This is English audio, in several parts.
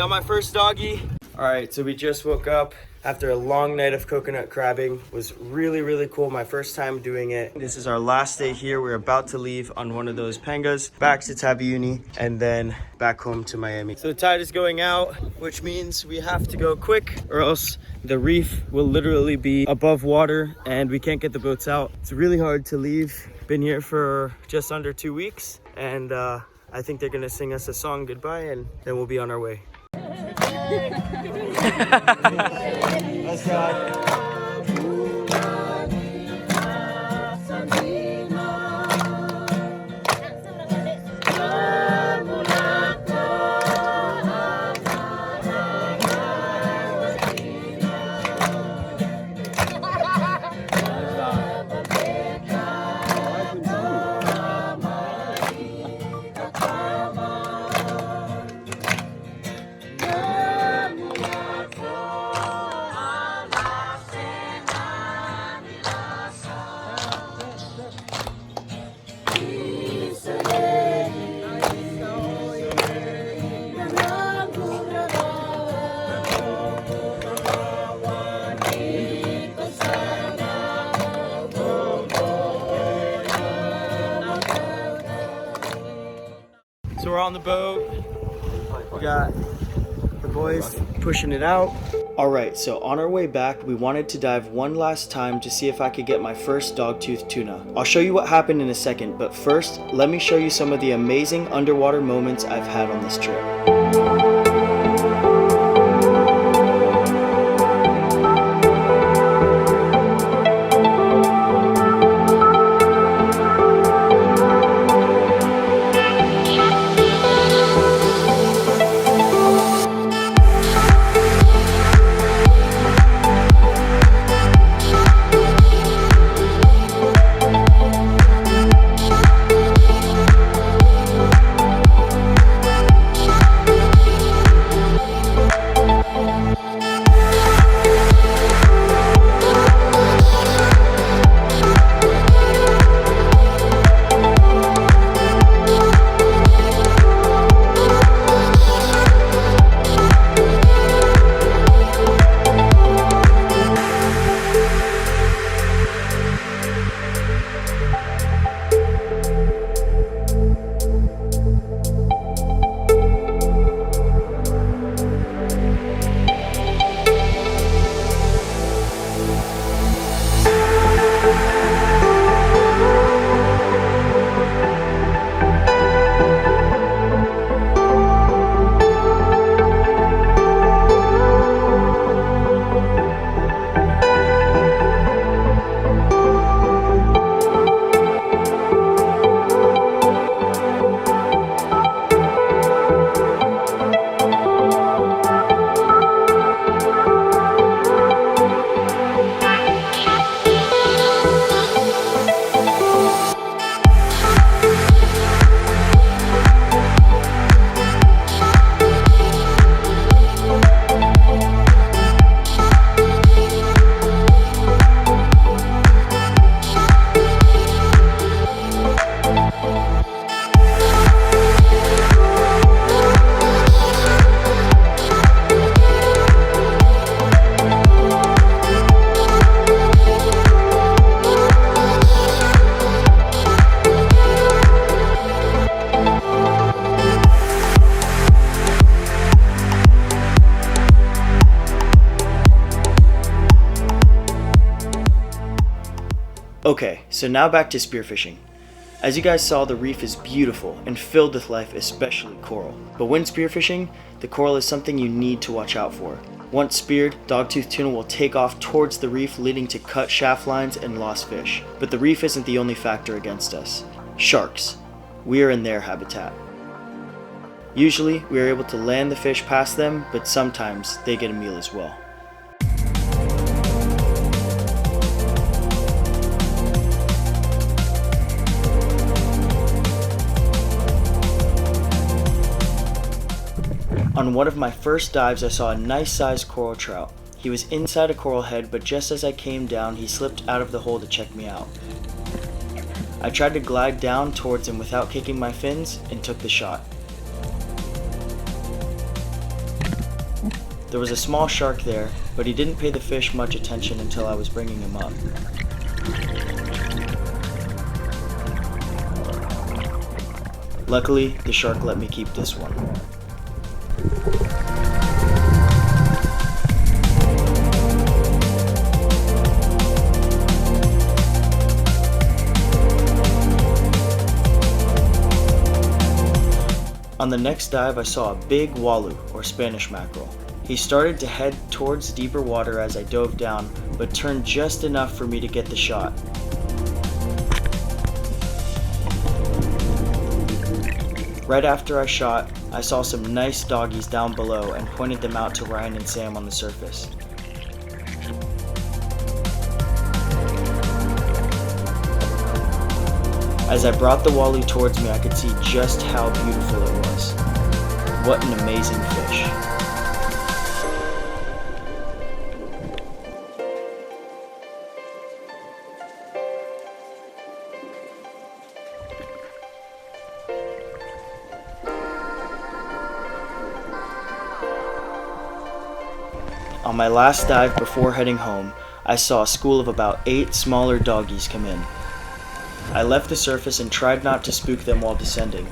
Got my first doggy. All right, so we just woke up after a long night of coconut crabbing. It was really cool. My first time doing it. This is our last day here. We're about to leave on one of those pangas back to Tabiuni and then back home to Miami. So the tide is going out, which means we have to go quick or else the reef will literally be above water and we can't get the boats out. It's really hard to leave. Been here for just under 2 weeks and I think they're gonna sing us a song goodbye and then we'll be on our way. Let's go. So we're on the boat. We got the boys pushing it out. Alright, so on our way back, we wanted to dive one last time to see if I could get my first dogtooth tuna. I'll show you what happened in a second, but first, let me show you some of the amazing underwater moments I've had on this trip. Okay, so now back to spearfishing. As you guys saw, the reef is beautiful and filled with life, especially coral. But when spearfishing, the coral is something you need to watch out for. Once speared, dogtooth tuna will take off towards the reef, leading to cut shaft lines and lost fish. But the reef isn't the only factor against us. Sharks. We are in their habitat. Usually, we are able to land the fish past them, but sometimes they get a meal as well. On one of my first dives, I saw a nice sized coral trout. He was inside a coral head, but just as I came down, he slipped out of the hole to check me out. I tried to glide down towards him without kicking my fins and took the shot. There was a small shark there, but he didn't pay the fish much attention until I was bringing him up. Luckily, the shark let me keep this one. On the next dive, I saw a big walu, or Spanish mackerel. He started to head towards deeper water as I dove down, but turned just enough for me to get the shot. Right after I shot, I saw some nice doggies down below and pointed them out to Ryan and Sam on the surface. As I brought the walu towards me, I could see just how beautiful it was. What an amazing fish. On my last dive before heading home, I saw a school of about 8 smaller doggies come in. I left the surface and tried not to spook them while descending.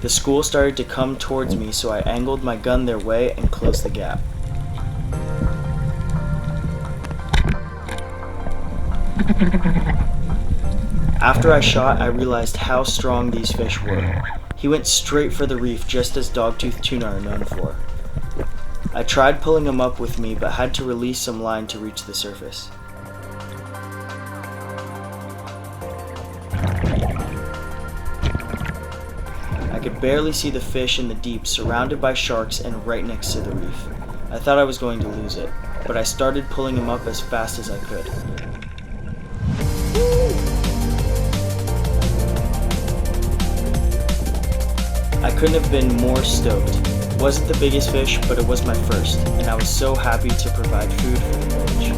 The school started to come towards me, so I angled my gun their way and closed the gap. After I shot, I realized how strong these fish were. He went straight for the reef, just as dogtooth tuna are known for. I tried pulling him up with me, but had to release some line to reach the surface. I could barely see the fish in the deep, surrounded by sharks and right next to the reef. I thought I was going to lose it, but I started pulling him up as fast as I could. I couldn't have been more stoked. It wasn't the biggest fish, but it was my first, and I was so happy to provide food for the village.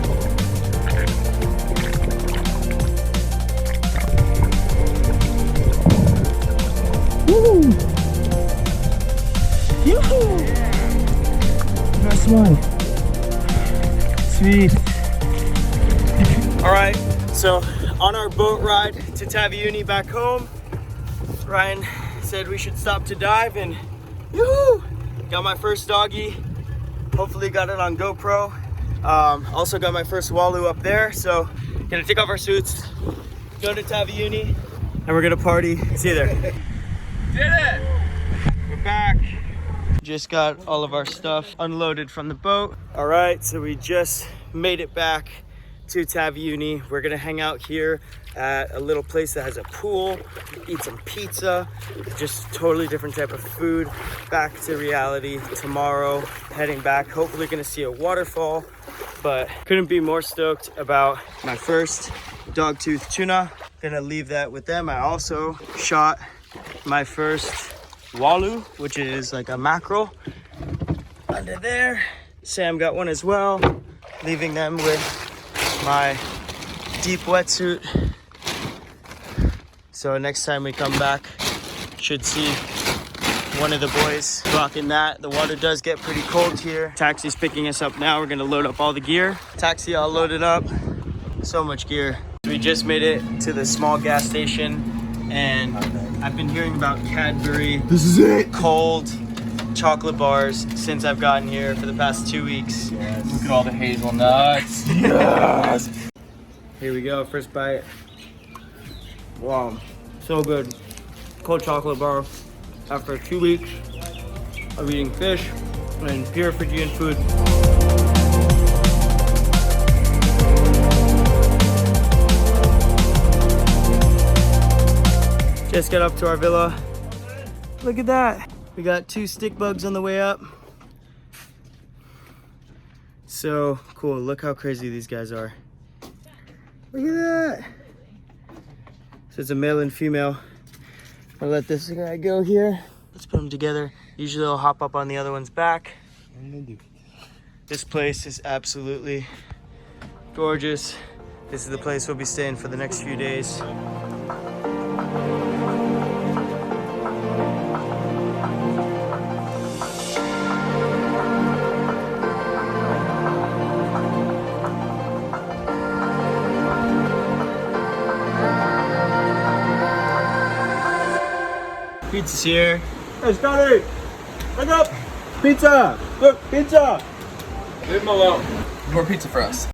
Woo! Yoo-hoo! Nice one. Sweet. All right, so on our boat ride to Taviuni back home, Ryan said we should stop to dive, and yoo-hoo! Got my first doggy. Hopefully got it on GoPro. Also got my first walu up there, so gonna take off our suits, go to Taviuni, and we're gonna party. See you there. Did it! We're back. Just got all of our stuff unloaded from the boat. All right, so we just made it back to Taviuni. We're gonna hang out here at a little place that has a pool, eat some pizza, just totally different type of food. Back to reality tomorrow, heading back, hopefully gonna see a waterfall, but couldn't be more stoked about my first dogtooth tuna. Gonna leave that with them. I also shot my first walu, which is like a mackerel, under there. Sam got one as well, leaving them with my deep wetsuit. So next time we come back, should see one of the boys rocking that. The water does get pretty cold here. Taxi's picking us up now. We're gonna load up all the gear. Taxi all loaded up. So much gear. We just made it to the small gas station, and I've been hearing about Cadbury. This is it! Cold chocolate bars since I've gotten here for the past 2 weeks. Yes. Look at all the hazelnuts. Yes! Here we go, first bite. Wow, so good. Cold chocolate bar after 2 weeks of eating fish and pure Fijian food. Just got up to our villa. Look at that. We got 2 stick bugs on the way up. So cool, look how crazy these guys are. Look at that. So it's a male and female. I'll let this guy go here. Let's put them together. Usually I'll hop up on the other one's back. This place is absolutely gorgeous. This is the place we'll be staying for the next few days. Pizza's here. Hey, Scotty! Wake up! Pizza! Look, pizza! Leave him alone. More pizza for us.